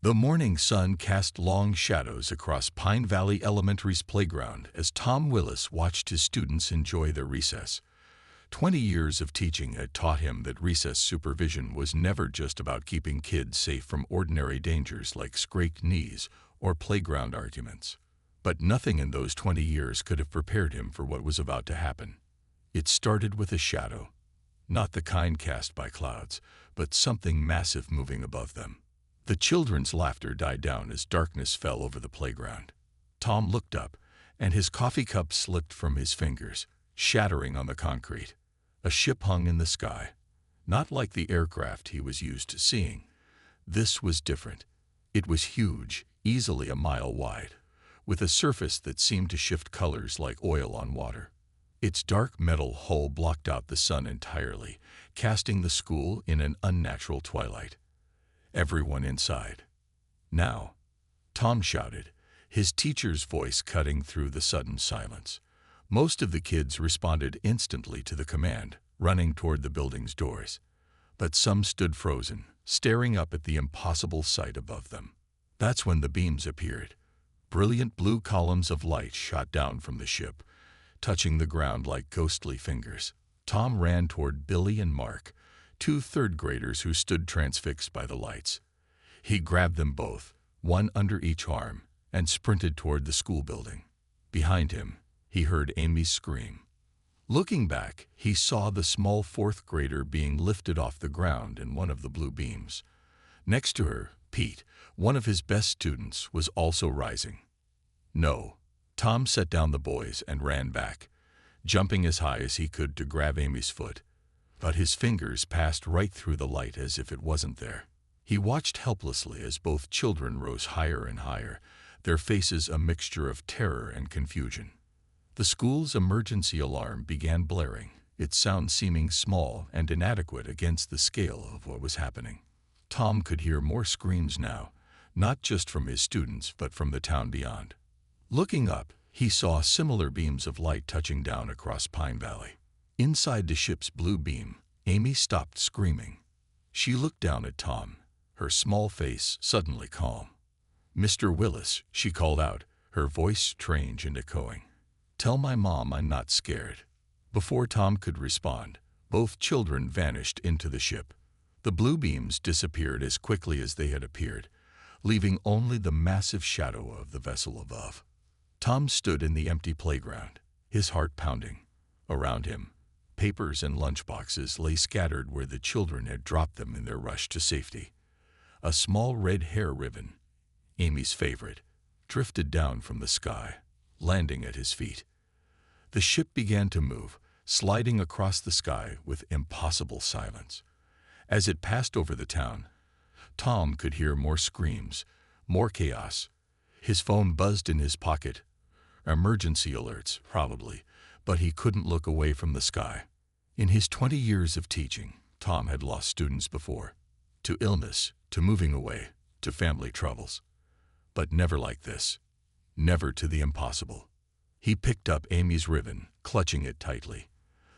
The morning sun cast long shadows across Pine Valley Elementary's playground as Tom Willis watched his students enjoy their recess. 20 years of teaching had taught him that recess supervision was never just about keeping kids safe from ordinary dangers like scraped knees or playground arguments. But nothing in those 20 years could have prepared him for what was about to happen. It started with a shadow, not the kind cast by clouds, but something massive moving above them. The children's laughter died down as darkness fell over the playground. Tom looked up, and his coffee cup slipped from his fingers, shattering on the concrete. A ship hung in the sky, not like the aircraft he was used to seeing. This was different. It was huge, easily a mile wide, with a surface that seemed to shift colors like oil on water. Its dark metal hull blocked out the sun entirely, casting the school in an unnatural twilight. Everyone inside. Now, Tom shouted, his teacher's voice cutting through the sudden silence. Most of the kids responded instantly to the command, running toward the building's doors. But some stood frozen, staring up at the impossible sight above them. That's when the beams appeared. Brilliant blue columns of light shot down from the ship, touching the ground like ghostly fingers. Tom ran toward Billy and Mark, two third-graders who stood transfixed by the lights. He grabbed them both, one under each arm, and sprinted toward the school building. Behind him, he heard Amy's scream. Looking back, he saw the small fourth grader being lifted off the ground in one of the blue beams. Next to her, Pete, one of his best students, was also rising. No. Tom set down the boys and ran back, jumping as high as he could to grab Amy's foot. But his fingers passed right through the light as if it wasn't there. He watched helplessly as both children rose higher and higher, their faces a mixture of terror and confusion. The school's emergency alarm began blaring, its sound seeming small and inadequate against the scale of what was happening. Tom could hear more screams now, not just from his students but from the town beyond. Looking up, he saw similar beams of light touching down across Pine Valley. Inside the ship's blue beam, Amy stopped screaming. She looked down at Tom, her small face suddenly calm. "Mr. Willis," she called out, her voice strange and echoing. "Tell my mom I'm not scared." Before Tom could respond, both children vanished into the ship. The blue beams disappeared as quickly as they had appeared, leaving only the massive shadow of the vessel above. Tom stood in the empty playground, his heart pounding. Around him, papers and lunchboxes lay scattered where the children had dropped them in their rush to safety. A small red hair ribbon, Amy's favorite, drifted down from the sky, landing at his feet. The ship began to move, sliding across the sky with impossible silence. As it passed over the town, Tom could hear more screams, more chaos. His phone buzzed in his pocket. Emergency alerts, probably, but he couldn't look away from the sky. In his 20 years of teaching, Tom had lost students before. To illness, to moving away, to family troubles. But never like this. Never to the impossible. He picked up Amy's ribbon, clutching it tightly.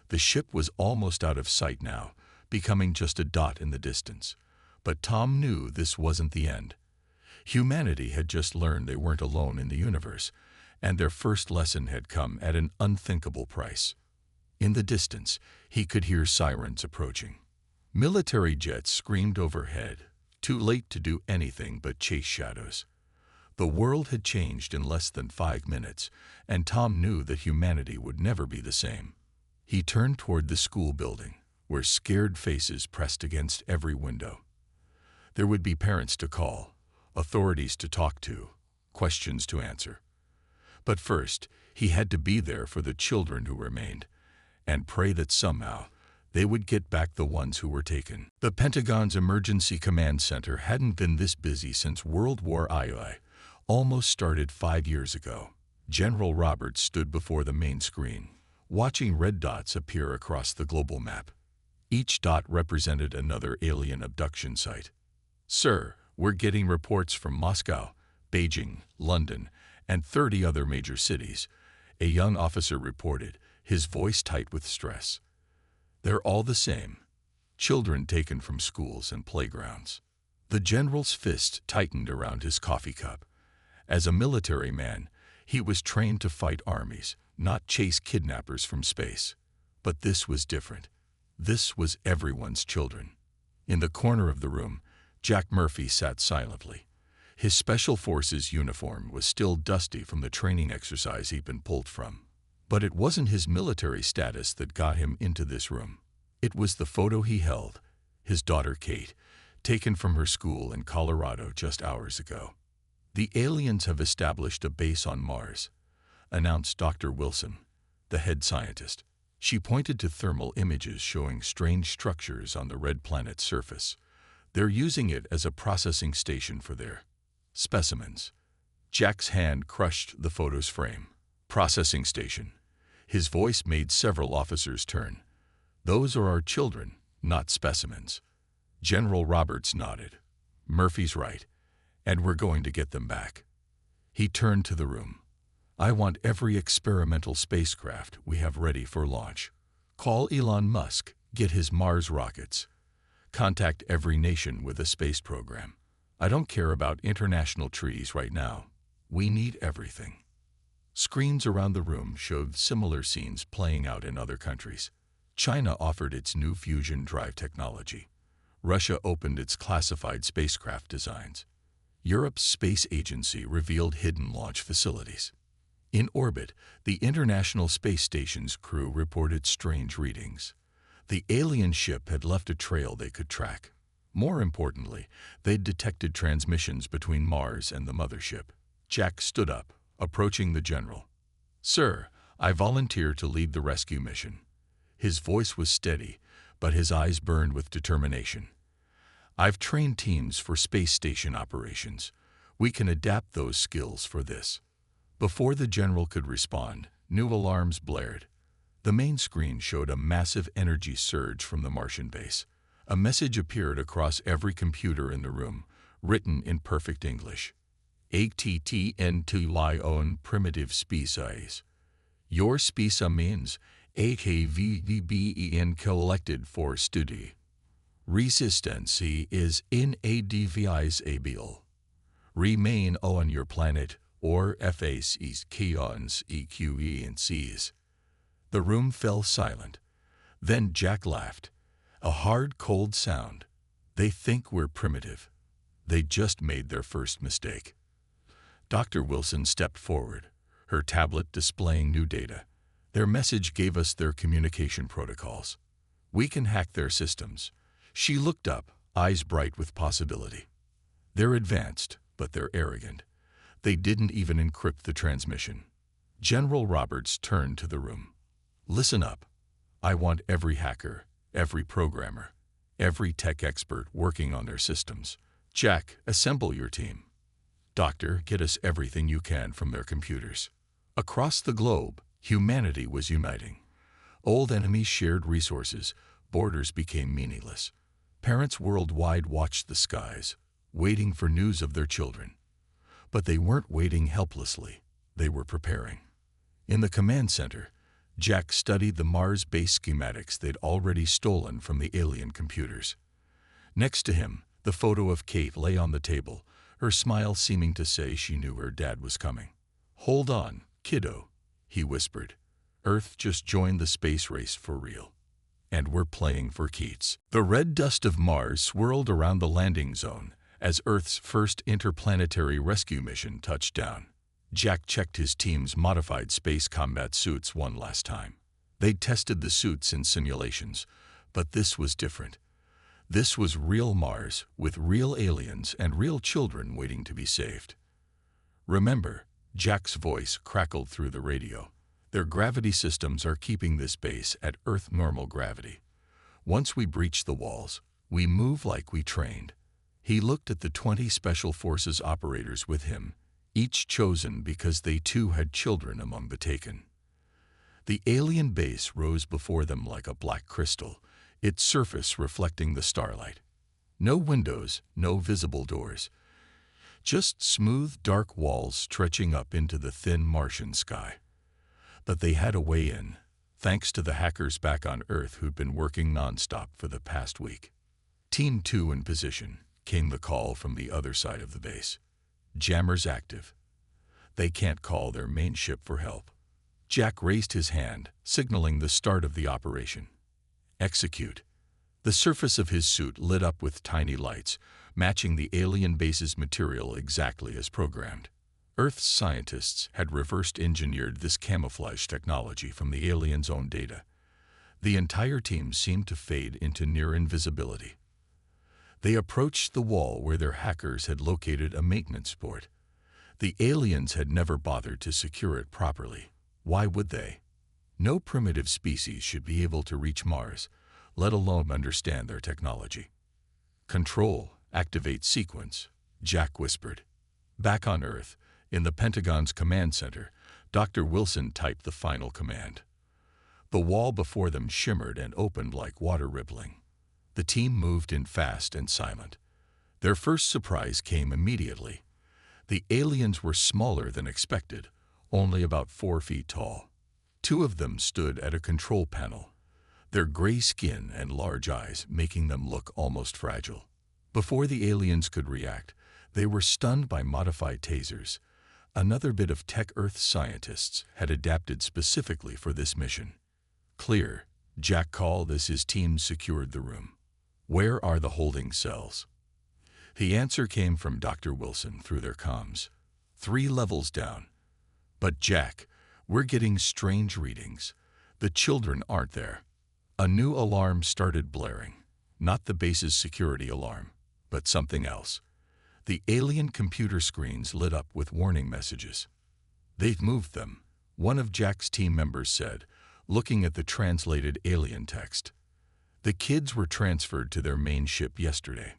The ship was almost out of sight now, becoming just a dot in the distance. But Tom knew this wasn't the end. Humanity had just learned they weren't alone in the universe, and their first lesson had come at an unthinkable price. In the distance, he could hear sirens approaching. Military jets screamed overhead, too late to do anything but chase shadows. The world had changed in less than 5 minutes, and Tom knew that humanity would never be the same. He turned toward the school building, where scared faces pressed against every window. There would be parents to call, authorities to talk to, questions to answer. But first, he had to be there for the children who remained, and pray that somehow they would get back the ones who were taken. The Pentagon's Emergency Command Center hadn't been this busy since World War II, almost started 5 years ago. General Roberts stood before the main screen, watching red dots appear across the global map. Each dot represented another alien abduction site. "Sir, we're getting reports from Moscow, Beijing, London, and 30 other major cities," a young officer reported, his voice tight with stress. "They're all the same. Children taken from schools and playgrounds. The general's fist tightened around his coffee cup. As a military man, he was trained to fight armies, not chase kidnappers from space. But this was different. This was everyone's children. In the corner of the room, Jack Murphy sat silently. His Special Forces uniform was still dusty from the training exercise he'd been pulled from. But it wasn't his military status that got him into this room. It was the photo he held, his daughter Kate, taken from her school in Colorado just hours ago. "The aliens have established a base on Mars," announced Dr. Wilson, the head scientist. She pointed to thermal images showing strange structures on the red planet's surface. "They're using it as a processing station for their specimens." Jack's hand crushed the photo's frame. "Processing station." His voice made several officers turn. "Those are our children, not specimens." General Roberts nodded. "Murphy's right, and we're going to get them back." He turned to the room. "I want every experimental spacecraft we have ready for launch. Call Elon Musk, get his Mars rockets. Contact every nation with a space program. I don't care about international treaties right now. We need everything." Screens around the room showed similar scenes playing out in other countries. China offered its new fusion drive technology. Russia opened its classified spacecraft designs. Europe's space agency revealed hidden launch facilities. In orbit, the International Space Station's crew reported strange readings. The alien ship had left a trail they could track. More importantly, they'd detected transmissions between Mars and the mothership. Jack stood up, approaching the general. "Sir, I volunteer to lead the rescue mission." His voice was steady, but his eyes burned with determination. "I've trained teams for space station operations. We can adapt those skills for this." Before the general could respond, new alarms blared. The main screen showed a massive energy surge from the Martian base. A message appeared across every computer in the room, written in perfect English. "ATTNTYON primitive species. Your specimens, AKVDBEN collected for study. Resistance is inadvisable. Remain on your planet or face chaos EQENCs." The room fell silent. Then Jack laughed. A hard, cold sound. "They think we're primitive. They just made their first mistake." Dr. Wilson stepped forward, her tablet displaying new data. "Their message gave us their communication protocols. We can hack their systems." She looked up, eyes bright with possibility. "They're advanced, but they're arrogant. They didn't even encrypt the transmission." General Roberts turned to the room. "Listen up. I want every hacker, every programmer, every tech expert working on their systems. Jack, assemble your team. Doctor, get us everything you can from their computers." Across the globe, humanity was uniting. Old enemies shared resources, borders became meaningless. Parents worldwide watched the skies, waiting for news of their children. But they weren't waiting helplessly, they were preparing. In the command center, Jack studied the Mars base schematics they'd already stolen from the alien computers. Next to him, the photo of Kate lay on the table, her smile seeming to say she knew her dad was coming. "Hold on, kiddo," he whispered. "Earth just joined the space race for real. And we're playing for keeps." The red dust of Mars swirled around the landing zone as Earth's first interplanetary rescue mission touched down. Jack checked his team's modified space combat suits one last time. They'd tested the suits in simulations, but this was different. This was real Mars, with real aliens and real children waiting to be saved. "Remember," Jack's voice crackled through the radio, "their gravity systems are keeping this base at Earth normal gravity. Once we breach the walls, we move like we trained." He looked at the 20 Special Forces operators with him, each chosen because they too had children among the taken. The alien base rose before them like a black crystal, its surface reflecting the starlight. No windows, no visible doors. Just smooth, dark walls stretching up into the thin Martian sky. But they had a way in, thanks to the hackers back on Earth who'd been working nonstop for the past week. Team 2 in position. came the call from the other side of the base. Jammers active. They can't call their main ship for help. Jack raised his hand, signaling the start of the operation. Execute. The surface of his suit lit up with tiny lights, matching the alien base's material exactly as programmed. Earth's scientists had reversed engineered this camouflage technology from the aliens' own data. The entire team seemed to fade into near invisibility. They approached the wall where their hackers had located a maintenance port. The aliens had never bothered to secure it properly. Why would they? No primitive species should be able to reach Mars, let alone understand their technology. Control, activate sequence, Jack whispered. Back on Earth, in the Pentagon's command center, Dr. Wilson typed the final command. The wall before them shimmered and opened like water rippling. The team moved in fast and silent. Their first surprise came immediately. The aliens were smaller than expected, only about 4 feet tall. 2 of them stood at a control panel, their gray skin and large eyes making them look almost fragile. Before the aliens could react, they were stunned by modified tasers. Another bit of tech Earth scientists had adapted specifically for this mission. Clear, Jack called as his team secured the room. Where are the holding cells? The answer came from Dr. Wilson through their comms. 3 levels down. But Jack, we're getting strange readings. The children aren't there. A new alarm started blaring. Not the base's security alarm, but something else. The alien computer screens lit up with warning messages. They've moved them, one of Jack's team members said, looking at the translated alien text. The kids were transferred to their main ship yesterday.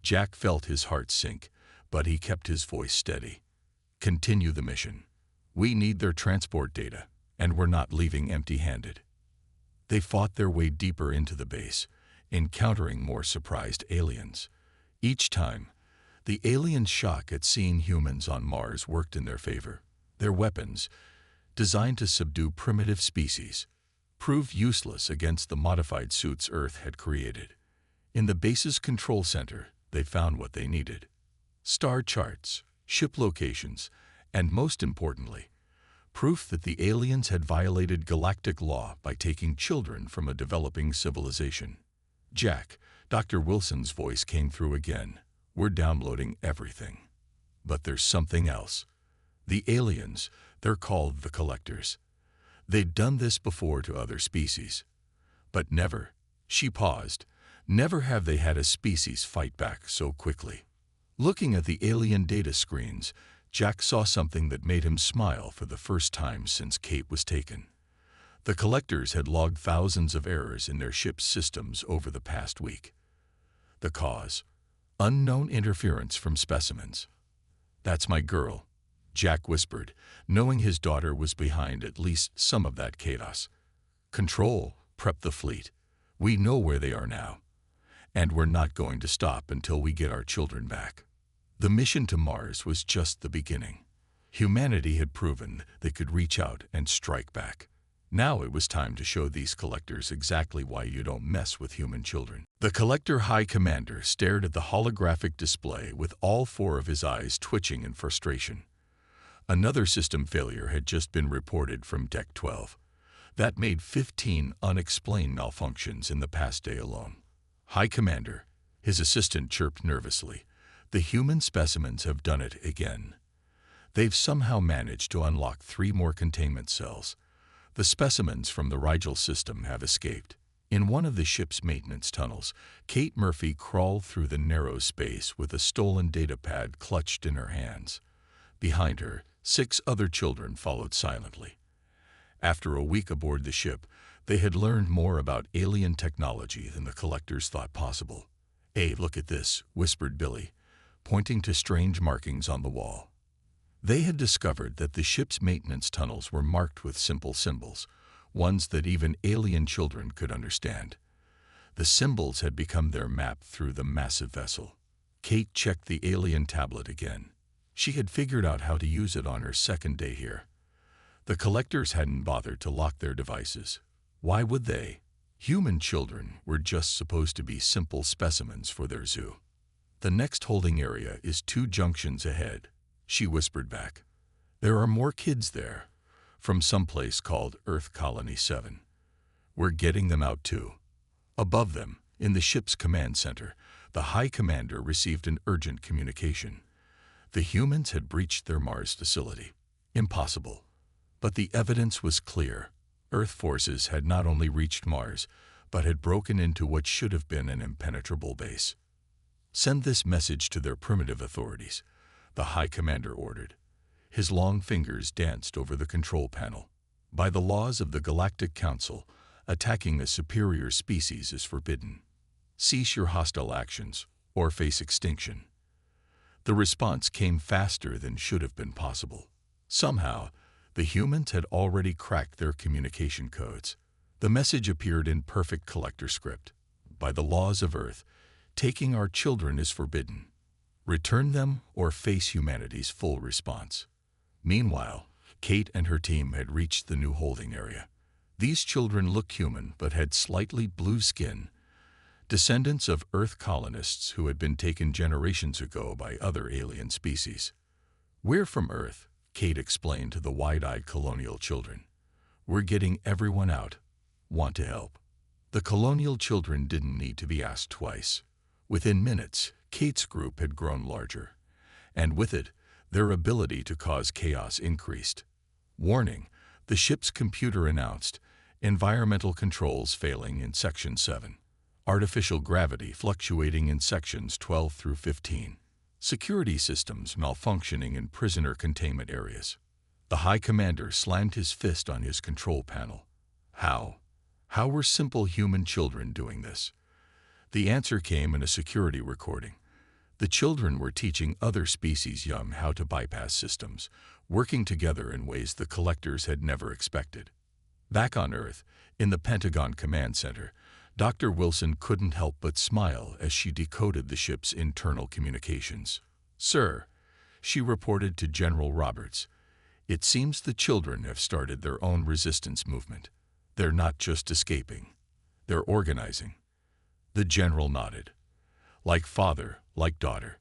Jack felt his heart sink, but he kept his voice steady. Continue the mission. We need their transport data, and we're not leaving empty-handed. They fought their way deeper into the base, encountering more surprised aliens. Each time, the aliens' shock at seeing humans on Mars worked in their favor. Their weapons, designed to subdue primitive species, proved useless against the modified suits Earth had created. In the base's control center, they found what they needed: star charts, ship locations, and most importantly, proof that the aliens had violated galactic law by taking children from a developing civilization. Jack, Dr. Wilson's voice came through again. We're downloading everything. But there's something else. The aliens, they're called the Collectors. They'd done this before to other species. But never, she paused, never have they had a species fight back so quickly. Looking at the alien data screens, Jack saw something that made him smile for the first time since Kate was taken. The Collectors had logged thousands of errors in their ship's systems over the past week. The cause: unknown interference from specimens. That's my girl, Jack whispered, knowing his daughter was behind at least some of that chaos. Control, prep the fleet. We know where they are now. And we're not going to stop until we get our children back. The mission to Mars was just the beginning. Humanity had proven they could reach out and strike back. Now it was time to show these Collectors exactly why you don't mess with human children. The Collector High Commander stared at the holographic display with all 4 of his eyes twitching in frustration. Another system failure had just been reported from Deck 12. That made 15 unexplained malfunctions in the past day alone. High Commander, his assistant chirped nervously. The human specimens have done it again. They've somehow managed to unlock 3 more containment cells. The specimens from the Rigel system have escaped. In one of the ship's maintenance tunnels, Kate Murphy crawled through the narrow space with a stolen data pad clutched in her hands. Behind her, 6 other children followed silently. After a week aboard the ship, they had learned more about alien technology than the Collectors thought possible. "Hey, look at this," whispered Billy, pointing to strange markings on the wall. They had discovered that the ship's maintenance tunnels were marked with simple symbols, ones that even alien children could understand. The symbols had become their map through the massive vessel. Kate checked the alien tablet again. She had figured out how to use it on her second day here. The Collectors hadn't bothered to lock their devices. Why would they? Human children were just supposed to be simple specimens for their zoo. "The next holding area is 2 junctions ahead," she whispered back. "There are more kids there, from someplace called Earth Colony 7. We're getting them out too." Above them, in the ship's command center, the High Commander received an urgent communication. The humans had breached their Mars facility. Impossible. But the evidence was clear. Earth forces had not only reached Mars, but had broken into what should have been an impenetrable base. "Send this message to their primitive authorities," the High Commander ordered. His long fingers danced over the control panel. "By the laws of the Galactic Council, attacking a superior species is forbidden. Cease your hostile actions, or face extinction." The response came faster than should have been possible. Somehow, the humans had already cracked their communication codes. The message appeared in perfect collector script. "By the laws of Earth, taking our children is forbidden. Return them or face humanity's full response." Meanwhile, Kate and her team had reached the new holding area. These children looked human but had slightly blue skin, descendants of Earth colonists who had been taken generations ago by other alien species. "We're from Earth," Kate explained to the wide-eyed colonial children. "We're getting everyone out. Want to help?" The colonial children didn't need to be asked twice. Within minutes, Kate's group had grown larger, and with it, their ability to cause chaos increased. "Warning," the ship's computer announced, "environmental controls failing in Section 7. Artificial gravity fluctuating in Sections 12 through 15. Security systems malfunctioning in prisoner containment areas." The High Commander slammed his fist on his control panel. How? How were simple human children doing this? The answer came in a security recording. The children were teaching other species young how to bypass systems, working together in ways the collectors had never expected. Back on Earth, in the Pentagon Command Center, Dr. Wilson couldn't help but smile as she decoded the ship's internal communications. "Sir," she reported to General Roberts, "it seems the children have started their own resistance movement. They're not just escaping. They're organizing." The general nodded. "Like father, like daughter.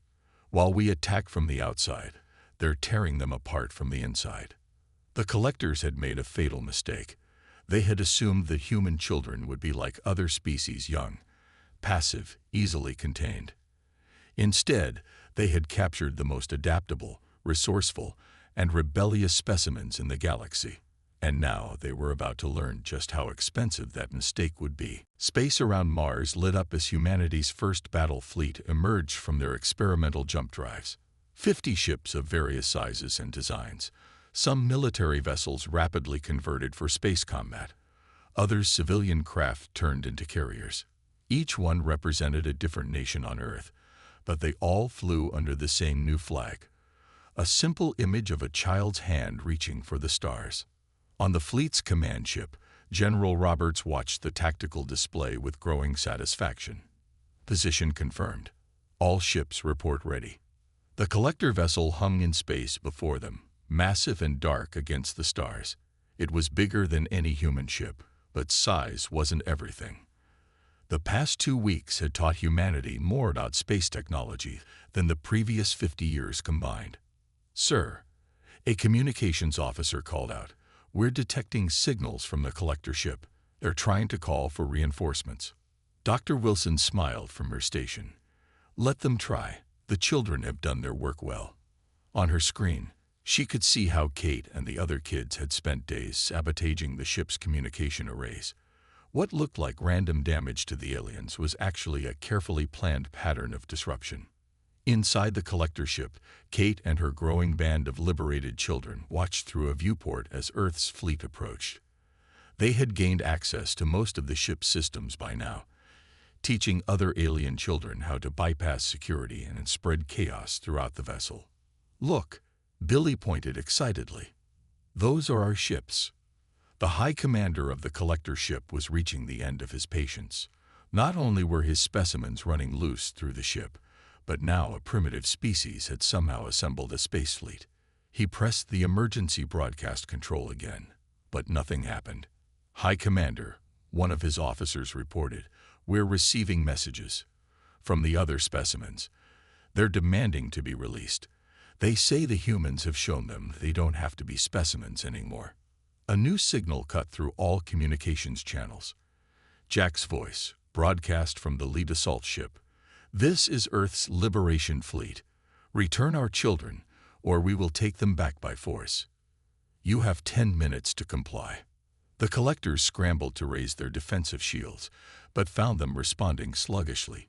While we attack from the outside, they're tearing them apart from the inside." The collectors had made a fatal mistake. They had assumed that human children would be like other species young, passive, easily contained. Instead, they had captured the most adaptable, resourceful, and rebellious specimens in the galaxy. And now they were about to learn just how expensive that mistake would be. Space around Mars lit up as humanity's first battle fleet emerged from their experimental jump drives. 50 ships of various sizes and designs. Some military vessels rapidly converted for space combat. Others civilian craft turned into carriers. Each one represented a different nation on Earth, but they all flew under the same new flag. A simple image of a child's hand reaching for the stars. On the fleet's command ship, General Roberts watched the tactical display with growing satisfaction. Position confirmed. All ships report ready. The collector vessel hung in space before them, massive and dark against the stars. It was bigger than any human ship, but size wasn't everything. The past 2 weeks had taught humanity more about space technology than the previous 50 years combined. "Sir," a communications officer called out, "we're detecting signals from the collector ship. They're trying to call for reinforcements." Dr. Wilson smiled from her station. "Let them try. The children have done their work well." On her screen, she could see how Kate and the other kids had spent days sabotaging the ship's communication arrays. What looked like random damage to the aliens was actually a carefully planned pattern of disruption. Inside the collector ship, Kate and her growing band of liberated children watched through a viewport as Earth's fleet approached. They had gained access to most of the ship's systems by now, teaching other alien children how to bypass security and spread chaos throughout the vessel. "Look," Billy pointed excitedly. "Those are our ships." The High Commander of the collector ship was reaching the end of his patience. Not only were his specimens running loose through the ship, but now a primitive species had somehow assembled a space fleet. He pressed the emergency broadcast control again, but nothing happened. "High Commander," one of his officers reported, "we're receiving messages from the other specimens. They're demanding to be released. They say the humans have shown them they don't have to be specimens anymore. A new signal cut through all communications channels. Jack's voice, broadcast from the lead assault ship. "This is Earth's Liberation Fleet. Return our children, or we will take them back by force. You have 10 minutes to comply." The collectors scrambled to raise their defensive shields, but found them responding sluggishly.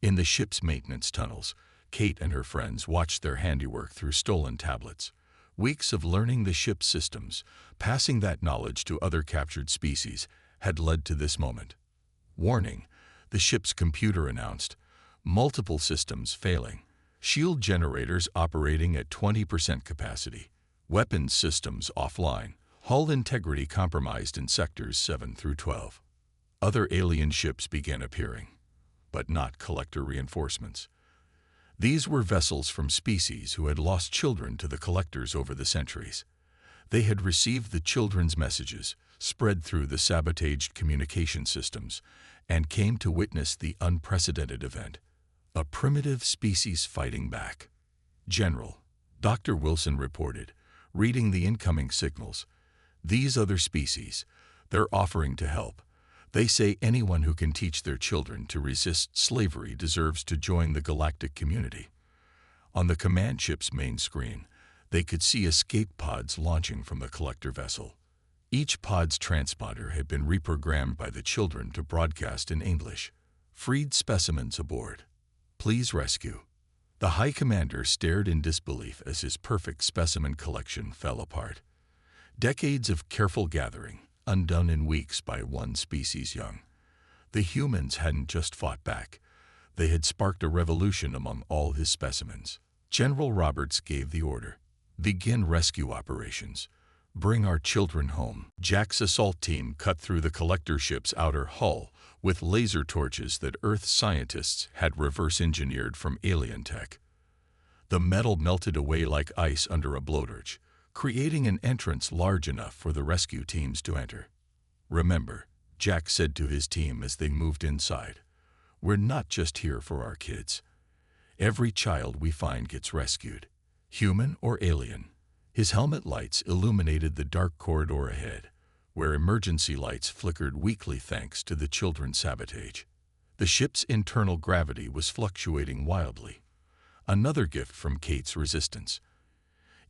In the ship's maintenance tunnels, Kate and her friends watched their handiwork through stolen tablets. Weeks of learning the ship's systems, passing that knowledge to other captured species, had led to this moment. Warning, the ship's computer announced. Multiple systems failing. Shield generators operating at 20% capacity. Weapons systems offline. Hull integrity compromised in sectors 7 through 12. Other alien ships began appearing, but not collector reinforcements. These were vessels from species who had lost children to the collectors over the centuries. They had received the children's messages, spread through the sabotaged communication systems, and came to witness the unprecedented event. A primitive species fighting back. "General," Dr. Wilson reported, reading the incoming signals. "These other species, they're offering to help. They say anyone who can teach their children to resist slavery deserves to join the galactic community." On the command ship's main screen, they could see escape pods launching from the collector vessel. Each pod's transponder had been reprogrammed by the children to broadcast in English. "Freed specimens aboard. Please rescue." The High Commander stared in disbelief as his perfect specimen collection fell apart. Decades of careful gathering, undone in weeks by one species young. The humans hadn't just fought back. They had sparked a revolution among all his specimens. General Roberts gave the order. "Begin rescue operations. Bring our children home." Jack's assault team cut through the collector ship's outer hull with laser torches that Earth scientists had reverse-engineered from alien tech. The metal melted away like ice under a blowtorch, creating an entrance large enough for the rescue teams to enter. "Remember," Jack said to his team as they moved inside, "we're not just here for our kids. Every child we find gets rescued, human or alien." His helmet lights illuminated the dark corridor ahead, where emergency lights flickered weakly thanks to the children's sabotage. The ship's internal gravity was fluctuating wildly, another gift from Kate's resistance.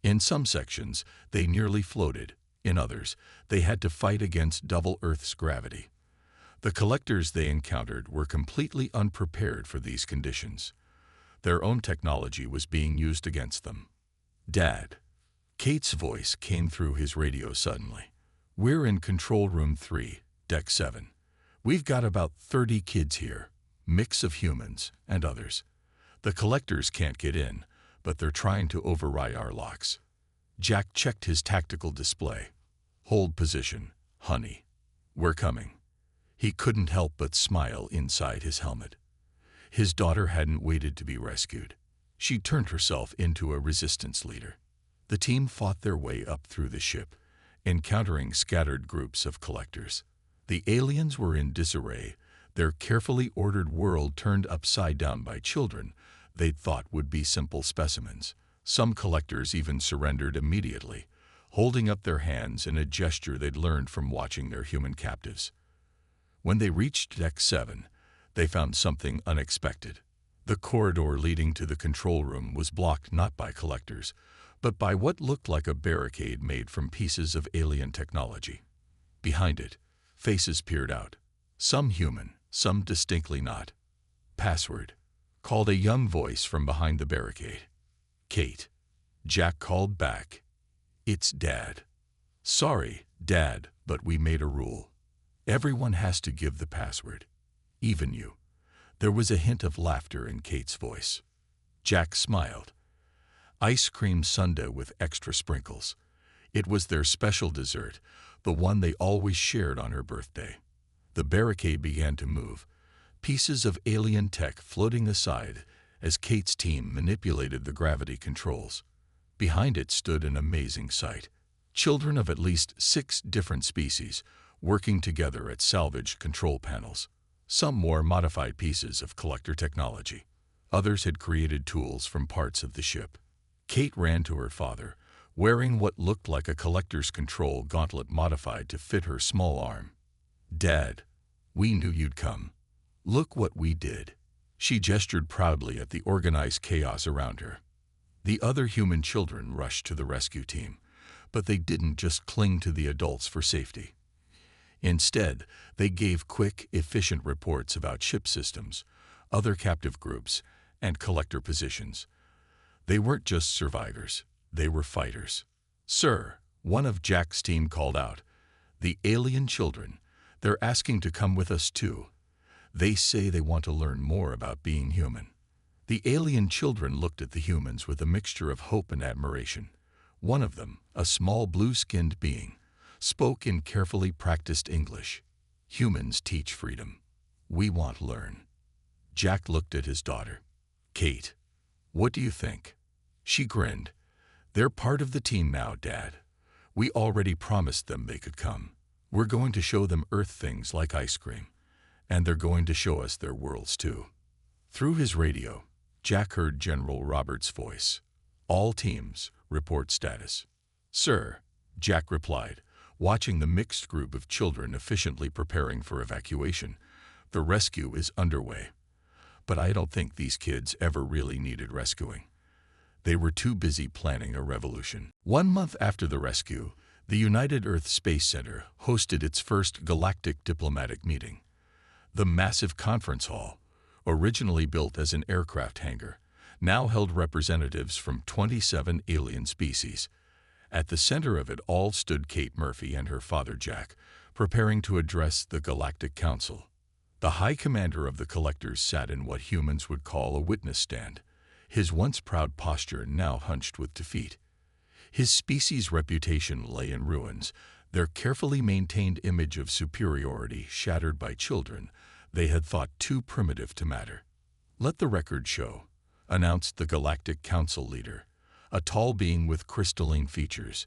In some sections, they nearly floated. In others, they had to fight against double Earth's gravity. The collectors they encountered were completely unprepared for these conditions. Their own technology was being used against them. "Dad." Kate's voice came through his radio suddenly. "We're in Control Room 3, Deck 7. We've got about 30 kids here, mix of humans and others. The collectors can't get in, but they're trying to override our locks." Jack checked his tactical display. "Hold position, honey. We're coming." He couldn't help but smile inside his helmet. His daughter hadn't waited to be rescued. She turned herself into a resistance leader. The team fought their way up through the ship, encountering scattered groups of collectors. The aliens were in disarray, their carefully ordered world turned upside down by children they'd thought would be simple specimens. Some collectors even surrendered immediately, holding up their hands in a gesture they'd learned from watching their human captives. When they reached Deck 7, they found something unexpected. The corridor leading to the control room was blocked not by collectors, but by what looked like a barricade made from pieces of alien technology. Behind it, faces peered out, some human, some distinctly not. "Password," called a young voice from behind the barricade. "Kate." Jack called back. "It's Dad." "Sorry, Dad, but we made a rule. Everyone has to give the password. Even you." There was a hint of laughter in Kate's voice. Jack smiled. Ice cream sundae with extra sprinkles. It was their special dessert, the one they always shared on her birthday. The barricade began to move, pieces of alien tech floating aside as Kate's team manipulated the gravity controls. Behind it stood an amazing sight. Children of at least 6 different species working together at salvaged control panels. Some more modified pieces of collector technology. Others had created tools from parts of the ship. Kate ran to her father, wearing what looked like a collector's control gauntlet modified to fit her small arm. "Dad, we knew you'd come. Look what we did." She gestured proudly at the organized chaos around her. The other human children rushed to the rescue team, but they didn't just cling to the adults for safety. Instead, they gave quick, efficient reports about ship systems, other captive groups, and collector positions. They weren't just survivors, they were fighters. "Sir," one of Jack's team called out, "the alien children, they're asking to come with us too. They say they want to learn more about being human." The alien children looked at the humans with a mixture of hope and admiration. One of them, a small blue-skinned being, spoke in carefully practiced English. "Humans teach freedom. We want to learn." Jack looked at his daughter. "Kate, what do you think?" She grinned. "They're part of the team now, Dad. We already promised them they could come. We're going to show them Earth things like ice cream, and they're going to show us their worlds too." Through his radio, Jack heard General Roberts' voice. "All teams, report status." "Sir," Jack replied, watching the mixed group of children efficiently preparing for evacuation. "The rescue is underway. But I don't think these kids ever really needed rescuing. They were too busy planning a revolution." 1 month after the rescue, the United Earth Space Center hosted its first galactic diplomatic meeting. The massive conference hall, originally built as an aircraft hangar, now held representatives from 27 alien species. At the center of it all stood Kate Murphy and her father Jack, preparing to address the Galactic Council. The High Commander of the Collectors sat in what humans would call a witness stand, his once proud posture now hunched with defeat. His species' reputation lay in ruins, their carefully maintained image of superiority shattered by children they had thought too primitive to matter. "Let the record show," announced the Galactic Council leader, a tall being with crystalline features,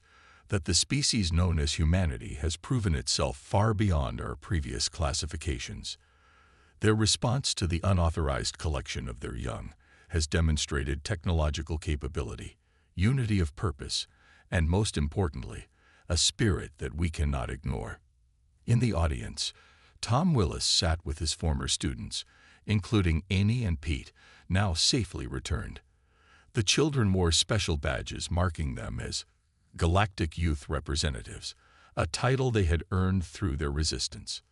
"that the species known as humanity has proven itself far beyond our previous classifications. Their response to the unauthorized collection of their young has demonstrated technological capability, unity of purpose, and most importantly, a spirit that we cannot ignore." In the audience, Tom Willis sat with his former students, including Amy and Pete, now safely returned. The children wore special badges marking them as Galactic Youth Representatives, a title they had earned through their resistance.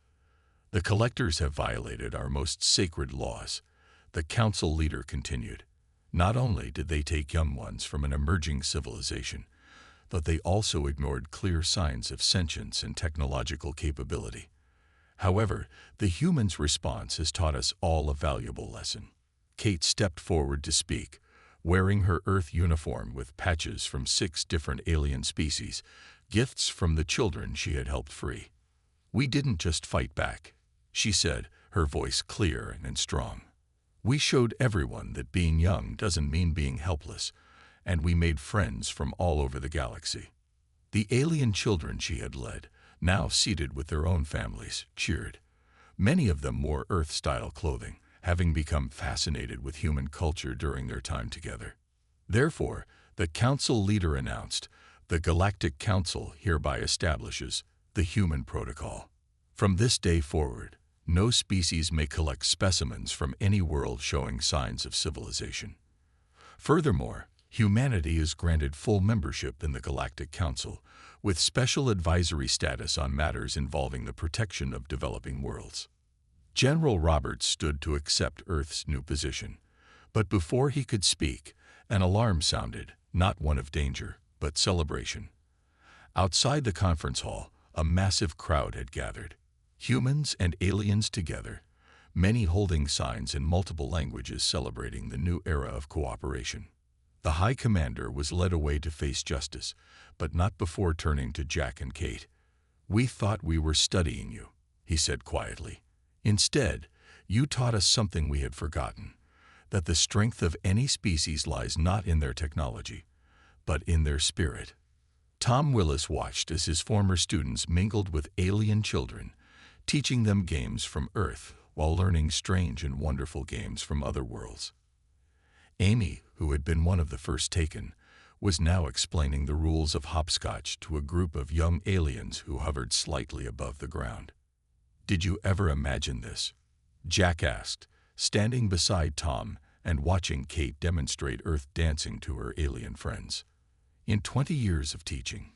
"The collectors have violated our most sacred laws," the council leader continued. "Not only did they take young ones from an emerging civilization, but they also ignored clear signs of sentience and technological capability. However, the humans' response has taught us all a valuable lesson." Kate stepped forward to speak, wearing her Earth uniform with patches from 6 different alien species, gifts from the children she had helped free. "We didn't just fight back," she said, her voice clear and strong. "We showed everyone that being young doesn't mean being helpless, and we made friends from all over the galaxy." The alien children she had led, now seated with their own families, cheered. Many of them wore Earth-style clothing, having become fascinated with human culture during their time together. Therefore, the council leader announced, "The Galactic Council hereby establishes the Human Protocol. From this day forward, no species may collect specimens from any world showing signs of civilization. Furthermore, humanity is granted full membership in the Galactic Council, with special advisory status on matters involving the protection of developing worlds." General Roberts stood to accept Earth's new position, but before he could speak, an alarm sounded, not one of danger, but celebration. Outside the conference hall, a massive crowd had gathered, humans and aliens together, many holding signs in multiple languages celebrating the new era of cooperation. The High Commander was led away to face justice, but not before turning to Jack and Kate. "We thought we were studying you," he said quietly. "Instead, you taught us something we had forgotten, that the strength of any species lies not in their technology, but in their spirit." Tom Willis watched as his former students mingled with alien children, teaching them games from Earth while learning strange and wonderful games from other worlds. Amy, who had been one of the first taken, was now explaining the rules of hopscotch to a group of young aliens who hovered slightly above the ground. "Did you ever imagine this?" Jack asked, standing beside Tom and watching Kate demonstrate Earth dancing to her alien friends. "In 20 years of teaching,"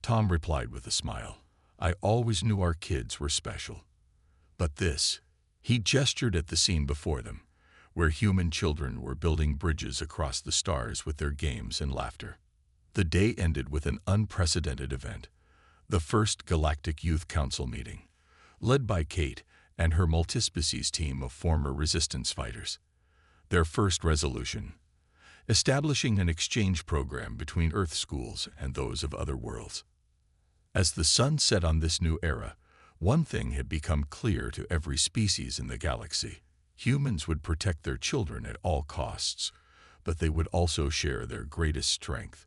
Tom replied with a smile, "I always knew our kids were special. But this," he gestured at the scene before them, where human children were building bridges across the stars with their games and laughter. The day ended with an unprecedented event, the first Galactic Youth Council meeting, led by Kate and her multispecies team of former resistance fighters. Their first resolution: establishing an exchange program between Earth schools and those of other worlds. As the sun set on this new era, one thing had become clear to every species in the galaxy. Humans would protect their children at all costs, but they would also share their greatest strength: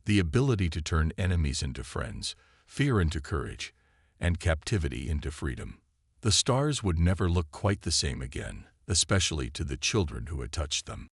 the ability to turn enemies into friends, fear into courage, and captivity into freedom. The stars would never look quite the same again, especially to the children who had touched them.